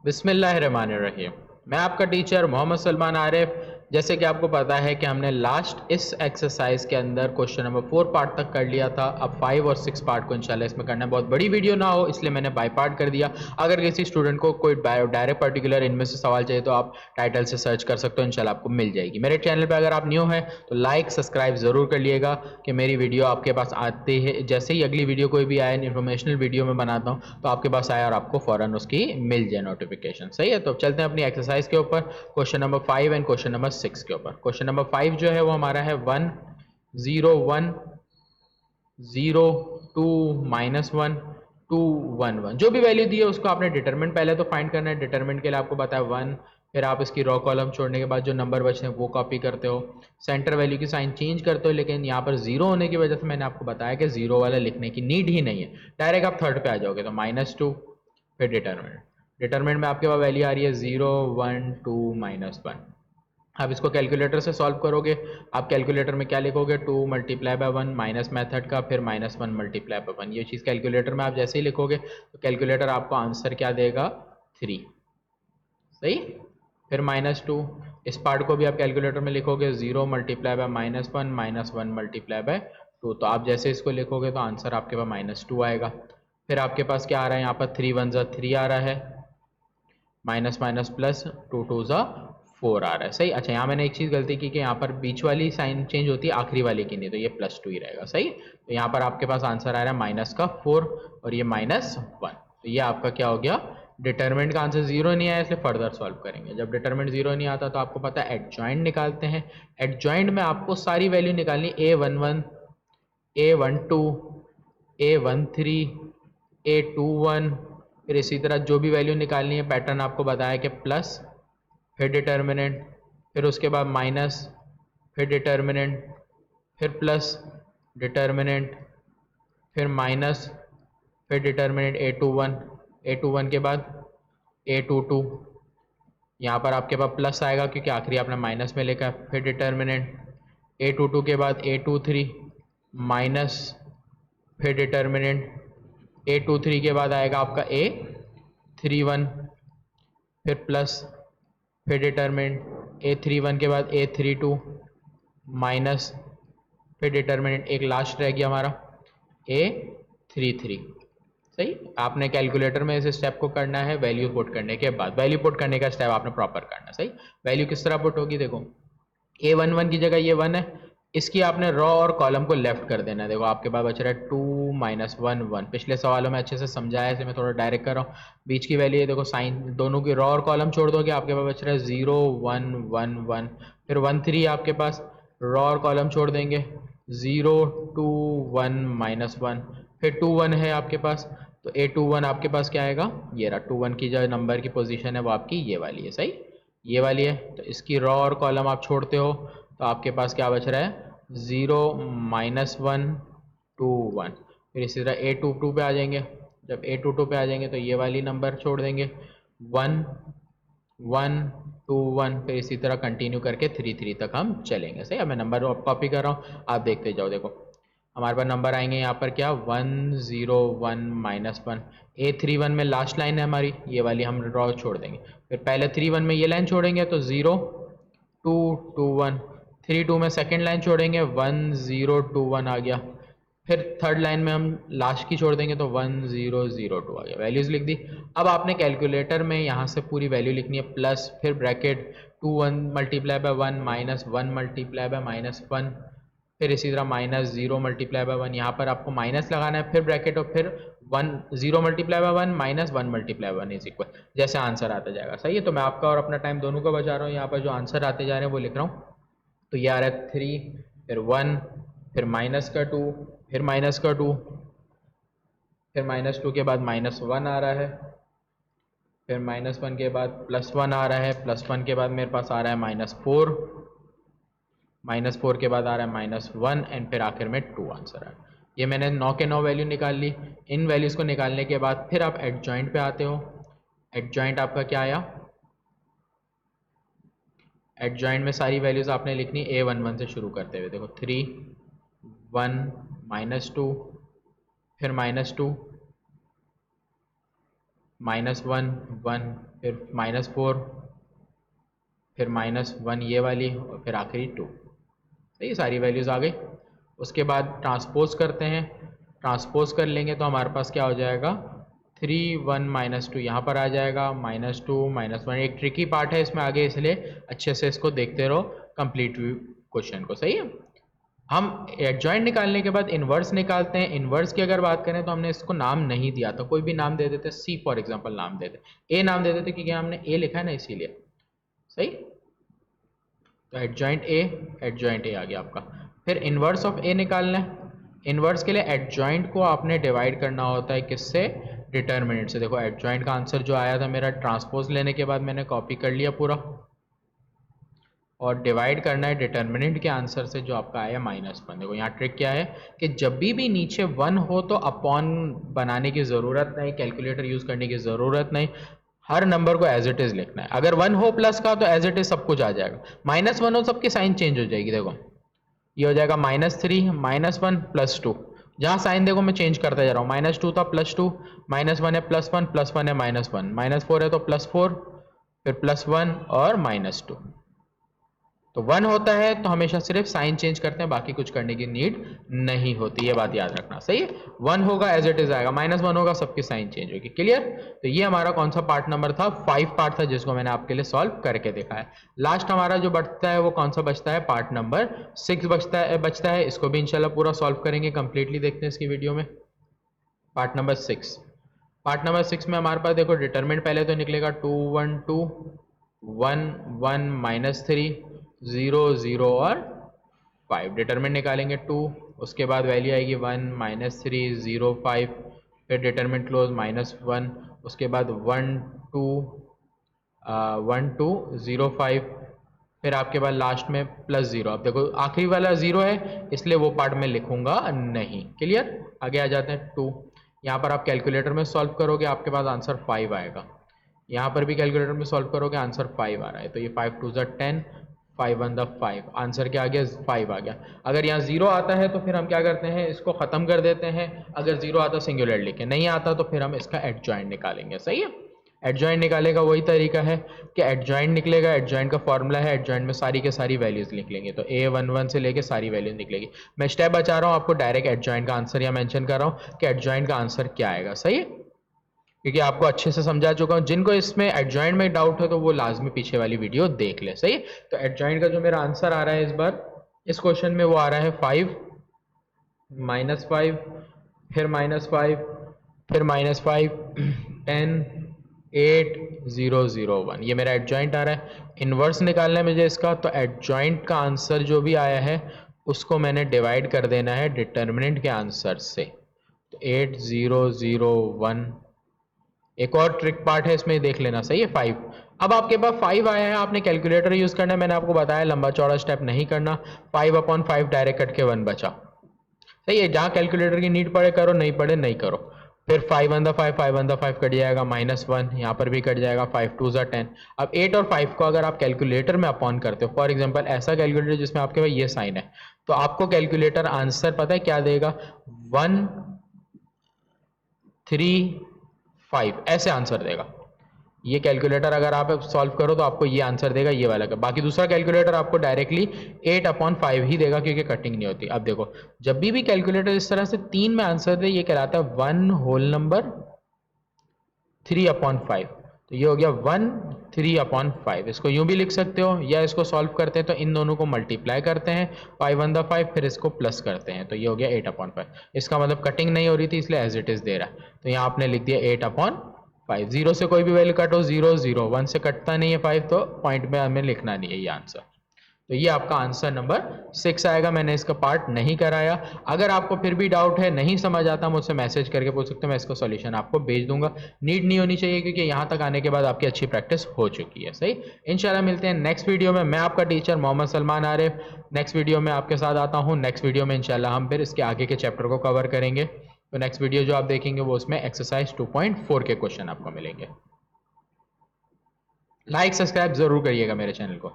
बिस्मिल्लाहिर्रहमानिर्रहीम। मैं आपका टीचर मोहम्मद सलमान आरिफ। जैसे कि आपको पता है कि हमने लास्ट इस एक्सरसाइज के अंदर क्वेश्चन नंबर 4 पार्ट तक कर लिया था। अब 5 और 6 पार्ट को इंशाल्लाह इसमें करना है। बहुत बड़ी वीडियो ना हो इसलिए मैंने बाई पार्ट कर दिया। अगर किसी स्टूडेंट को कोई डायरेक्ट पर्टिकुलर इनमें से सवाल चाहिए तो आप टाइटल से सर्च कर सकते हो, इंशाल्लाह आपको मिल जाएगी। मेरे चैनल पर अगर आप न्यू हैं तो लाइक सब्सक्राइब ज़रूर कर लिएगा कि मेरी वीडियो आपके पास आती है। जैसे ही अगली वीडियो कोई भी आए, इन्फॉर्मेशनल वीडियो में बनाता हूँ तो आपके पास आए और आपको फ़ौरन उसकी मिल जाए नोटिफिकेशन। सही है, तो चलते हैं अपनी एक्सरसाइज के ऊपर, question number 5 and question number 6 के ऊपर। क्वेश्चन नंबर 5 जो है वो हमारा है 1 0 1 0 2 -1 2 1 1। जो भी वैल्यू दी है उसको आपने डिटरमिनेंट पहले तो फाइंड करना है। डिटरमिनेंट के लिए आपको पता है 1, फिर आप इसकी रो कॉलम छोड़ने के बाद जो नंबर बचे हैं वो कॉपी करते हो, सेंटर वैल्यू की साइन चेंज करते हो। लेकिन यहाँ पर जीरो होने की वजह से मैंने आपको बताया कि जीरो वाला लिखने की नीड ही नहीं है, डायरेक्ट आप थर्ड पे आ जाओगे। तो -2 फिर डिटरमिनेंट। डिटरमिनेंट में आपके पास वैल्यू आ रही है 0 1 2 -1। आप इसको कैलकुलेटर से सॉल्व करोगे। आप कैलकुलेटर में क्या लिखोगे, 2 मल्टीप्लाई बाय 1 माइनस मेथड का, फिर -1 मल्टीप्लाई बाय 1। ये चीज़ कैलकुलेटर में आप जैसे ही लिखोगे तो कैलकुलेटर आपको आंसर क्या देगा, 3। सही। फिर -2, इस पार्ट को भी आप कैलकुलेटर में लिखोगे, 0 मल्टीप्लाई बाय -1 -1 मल्टीप्लाई बाय 2। तो आप जैसे इसको लिखोगे तो आंसर आपके पास -2 आएगा। फिर आपके पास क्या आ रहा है, यहाँ पर 3 1 3 आ रहा है, माइनस माइनस प्लस, 2 2 4 आ रहा है। सही। अच्छा, यहाँ मैंने एक चीज़ गलती की कि यहाँ पर बीच वाली साइन चेंज होती है, आखिरी वाली की नहीं, तो ये +2 ही रहेगा। सही। तो यहाँ पर आपके पास आंसर आ रहा है -4 और ये -1। तो ये आपका क्या हो गया, डिटरमिनेंट का आंसर 0 नहीं आया, इसलिए फर्दर सॉल्व करेंगे। जब डिटरमिनेंट 0 नहीं आता तो आपको पता है एडजॉइंट निकालते हैं। एडजॉइंट में आपको सारी वैल्यू निकालनी, A11 A12 A13 A21। फिर इसी तरह जो भी वैल्यू निकालनी है, पैटर्न आपको बताया कि प्लस, फिर डिटर्मिनेंट, फिर उसके बाद माइनस, फिर डिटर्मिनेंट, फिर प्लस, डिटर्मिनेंट, फिर माइनस, फिर डिटर्मिनेंट A21। A21 के बाद A22। यहाँ पर आपके पास प्लस आएगा क्योंकि आखिरी आपने माइनस में लिखा है। फिर डिटर्मिनेंट A22 के बाद A23 माइनस, फिर डिटर्मिनेंट A23 के बाद आएगा आपका A31, फिर प्लस, फिर डिटर्मिनेंट A31 के बाद A32 माइनस, फिर डिटर्मिनेंट एक लास्ट रह गया हमारा A33। सही। आपने कैलकुलेटर में इस स्टेप को करना है वैल्यू पुट करने के बाद। वैल्यू पुट करने का स्टेप आपने प्रॉपर करना। सही। वैल्यू किस तरह पुट होगी, देखो A11 की जगह ये 1 है, इसकी आपने रॉ और कॉलम को लेफ्ट कर देना है। देखो आपके पास बच रहा है 2 -1 1। पिछले सवालों में अच्छे से समझाया है, इसे मैं थोड़ा डायरेक्ट कर रहा हूँ। बीच की वैल्यू है, देखो साइन दोनों की रॉ और कॉलम छोड़ दोगे, आपके पास बच रहा है 0 1 1 1। फिर 1 3 आपके पास रॉ और कॉलम छोड़ देंगे, 0 2 1 -1। फिर 2 1 है आपके पास, तो A21 आपके पास क्या आएगा, ये रहा 2 1 की जो नंबर की पोजीशन है वो आपकी ये वाली है। सही, ये वाली है। तो इसकी रॉ और कॉलम आप छोड़ते हो तो आपके पास क्या बच रहा है, 0 -1 2 1। फिर इसी तरह A22 पे आ जाएंगे। जब A22 पे आ जाएंगे तो ये वाली नंबर छोड़ देंगे, 1 1 2 1। फिर इसी तरह कंटिन्यू करके 3 3 तक हम चलेंगे। सही। अब मैं नंबर कॉपी कर रहा हूँ, आप देखते जाओ। देखो हमारे पास नंबर आएंगे यहाँ पर क्या, 1 0 1 -1। A31 में लास्ट लाइन है हमारी, ये वाली हम ड्रॉ छोड़ देंगे। फिर पहले 3 1 में ये लाइन छोड़ेंगे तो 0 2 2 1। 3 2 में सेकेंड लाइन छोड़ेंगे, 1 0 2 1 आ गया। फिर थर्ड लाइन में हम लास्ट की छोड़ देंगे तो 1 0 0 2 आ गया। वैल्यूज लिख दी। अब आपने कैलकुलेटर में यहाँ से पूरी वैल्यू लिखनी है, प्लस, फिर bracket 2 1 multiply by 1 -1 multiply by -1। फिर इसी तरह -0 मल्टीप्लाई बाय 1, यहाँ पर आपको माइनस लगाना है, फिर ब्रैकेट और फिर 1 0 multiply by 1 -1 multiply 1 is equal, जैसे आंसर आता जाएगा। सही है। तो मैं आपका और अपना टाइम दोनों को बचा रहा हूँ। यहाँ पर जो आंसर आते जा रहे हैं वो लिख रहा हूँ। तो ये आ रहा है 3, फिर 1, फिर माइनस का 2, फिर माइनस का 2, फिर -2 के बाद -1 आ रहा है, फिर -1 के बाद +1 आ रहा है, +1 के बाद मेरे पास आ रहा है -4, -4 के बाद आ रहा है -1 एंड फिर आखिर में 2 आंसर है। ये मैंने 9 के 9 वैल्यू निकाल ली। इन वैल्यूज़ को निकालने के बाद फिर आप एडजॉइंट पे आते हो। एडजॉइंट आपका क्या आया, एडजॉइंट में सारी वैल्यूज़ आपने लिखनी A11 से शुरू करते हुए। देखो 3 1 -2, फिर -2, -1 1, फिर -4, फिर -1 ये वाली, और फिर आखिरी 2। सही, सारी वैल्यूज़ आ गई। उसके बाद ट्रांसपोज करते हैं, ट्रांसपोज कर लेंगे तो हमारे पास क्या हो जाएगा, 3 1 -2 यहाँ पर आ जाएगा, -2 -1। एक ट्रिकी पार्ट है इसमें आगे, इसलिए अच्छे से इसको देखते रहो कंप्लीट क्वेश्चन को। सही है, हम एडजॉइंट निकालने के बाद इन्वर्स निकालते हैं। इन्वर्स की अगर बात करें तो हमने इसको नाम नहीं दिया था, कोई भी नाम दे देते, सी फॉर एग्जांपल नाम देते, ए नाम दे देते, क्योंकि हमने ए लिखा है ना इसीलिए। सही, तो एडजॉइंट ए आ गया आपका। फिर इन्वर्स ऑफ ए निकालना है। इन्वर्स के लिए एडजॉइंट को आपने डिवाइड करना होता है किससे, डिटर्मिनेंट से। देखो एडजॉइंट का आंसर जो आया था मेरा, ट्रांसपोज लेने के बाद मैंने कॉपी कर लिया पूरा, और डिवाइड करना है डिटर्मिनेंट के आंसर से जो आपका आया -1। देखो यहाँ ट्रिक क्या है कि जब भी नीचे 1 हो तो अपॉन बनाने की ज़रूरत नहीं, कैलकुलेटर यूज़ करने की ज़रूरत नहीं, हर नंबर को एज इट इज़ लिखना है। अगर 1 हो प्लस का तो एज इट इज़ सब कुछ आ जाएगा, -1 हो सबकी साइन चेंज हो जाएगी। देखो ये हो जाएगा -3 -1 +2, जहाँ साइन देखो मैं चेंज करता जा रहा हूँ, -2 था +2, -1 है +1, +1 है -1, -4 है तो +4, फिर +1 और -2। तो 1 होता है तो हमेशा सिर्फ साइन चेंज करते हैं, बाकी कुछ करने की नीड नहीं होती, ये बात याद रखना। सही है, 1 होगा एज इट इज आएगा, -1 होगा सबकी साइन चेंज होगी। क्लियर, तो ये हमारा कौन सा पार्ट नंबर था, 5 पार्ट था, जिसको मैंने आपके लिए सॉल्व करके देखा है। लास्ट हमारा जो बचता है वो कौन सा बचता है, पार्ट नंबर 6 बचता है। इसको भी इंशाल्लाह पूरा सॉल्व करेंगे कंप्लीटली, देखते हैं इसकी वीडियो में। पार्ट नंबर 6, पार्ट नंबर 6 में हमारे पास देखो डिटरमिनेंट पहले तो निकलेगा 2 1 2 1 1 -3 0 0 और 5। डिटरमिनेंट निकालेंगे 2, उसके बाद वैल्यू आएगी 1 -3 0 5, फिर डिटरमिनेंट क्लोज -1, उसके बाद 1 2 1 2 0 5, फिर आपके पास लास्ट में +0। अब देखो आखिरी वाला 0 है इसलिए वो पार्ट में लिखूंगा नहीं। क्लियर, आगे आ जाते हैं 2। यहाँ पर आप कैलकुलेटर में सॉल्व करोगे आपके पास आंसर 5 आएगा, यहाँ पर भी कैलकुलेटर में सॉल्व करोगे आंसर 5 आ रहा है, तो ये 5 2 10, 5 1 5, आंसर क्या आ गया, 5 आ गया। अगर यहाँ 0 आता है तो फिर हम क्या करते हैं, इसको ख़त्म कर देते हैं। अगर 0 आता सिंगुलर लिखे, नहीं आता तो फिर हम इसका एडजॉइंट निकालेंगे। सही है, एडजॉइंट निकालेगा का वही तरीका है कि एडजॉइंट निकलेगा, एडजॉइंट का फॉर्मूला है, एडजॉइंट में सारी के सारी वैल्यूज़ लिख लेंगे, तो A11 से लेके सारी वैल्यूज निकलेगी। मैं स्टेप बचा रहा हूँ आपको, डायरेक्ट एडजॉइंट का आंसर या मेंशन कर रहा हूँ कि एडजॉइंट का आंसर क्या आएगा। सही है, क्योंकि आपको अच्छे से समझा चुका हूँ। जिनको इसमें एडजॉइंट में डाउट है तो वो लाजमी पीछे वाली वीडियो देख ले। सही है, तो एडजॉइंट का जो मेरा आंसर आ रहा है इस बार इस क्वेश्चन में वो आ रहा है 5 -5, फिर -5, फिर -5 10 8 0 0 1, ये मेरा एडजॉइंट आ रहा है। इन्वर्स निकालना है मुझे इसका, तो एडजॉइंट का आंसर जो भी आया है उसको मैंने डिवाइड कर देना है डिटर्मिनेंट के आंसर से, तो 8 0 0 1। एक और ट्रिक पार्ट है इसमें, देख लेना। सही है, 5। अब आपके पास 5 आया है, आपने कैलकुलेटर यूज करना है, मैंने आपको बताया लंबा चौड़ा स्टेप नहीं करना। 5/5 डायरेक्ट कट के 1 बचा। सही है, जहां कैलकुलेटर की नीड पड़े करो, नहीं पड़े नहीं करो। फिर 5 1 5 5 1 5 कट जाएगा, -1 यहाँ पर भी कट जाएगा, 5 2 10। अब 8 और 5 को अगर आप कैलकुलेटर में अपॉन करते हो, फॉर एग्जांपल ऐसा कैलकुलेटर जिसमें आपके पास ये साइन है, तो आपको कैलकुलेटर आंसर पता है क्या देगा, 1 3 5 ऐसे आंसर देगा। ये कैलकुलेटर अगर आप सॉल्व करो तो आपको ये आंसर देगा, ये वाला का। बाकी दूसरा कैलकुलेटर आपको डायरेक्टली 8/5 ही देगा, क्योंकि कटिंग नहीं होती। अब देखो जब भी कैलकुलेटर इस तरह से 3 में आंसर दे, ये कहलाता है 1 होल नंबर 3/5। तो ये हो गया 1 3/5। इसको यूं भी लिख सकते हो, या इसको सॉल्व करते हैं तो इन दोनों को मल्टीप्लाई करते हैं 5 1 5, फिर इसको प्लस करते हैं, तो ये हो गया 8/5। इसका मतलब कटिंग नहीं हो रही थी इसलिए एज इट इज दे रहा है, तो यहाँ आपने लिख दिया 8/5। 0 से कोई भी वैल्यू कटो, 0 0, 1 से कटता नहीं है 5, तो पॉइंट में हमें लिखना नहीं है ये आंसर। तो ये आपका आंसर नंबर 6 आएगा। मैंने इसका पार्ट नहीं कराया। अगर आपको फिर भी डाउट है, नहीं समझ आता, मुझसे मैसेज करके पूछ सकते हो, मैं इसका सॉल्यूशन आपको भेज दूंगा। नीड नहीं होनी चाहिए, क्योंकि यहाँ तक आने के बाद आपकी अच्छी प्रैक्टिस हो चुकी है। सही, इंशाल्लाह मिलते हैं नेक्स्ट वीडियो में। मैं आपका teacher Mohammad Salman Arif next video में आपके साथ आता हूँ। नेक्स्ट वीडियो में इंशाल्लाह हम फिर इसके आगे के चैप्टर को कवर करेंगे। तो नेक्स्ट वीडियो जो आप देखेंगे वो उसमें एक्सरसाइज 2.4 के क्वेश्चन आपको मिलेंगे। लाइक सब्सक्राइब जरूर करिएगा मेरे चैनल को।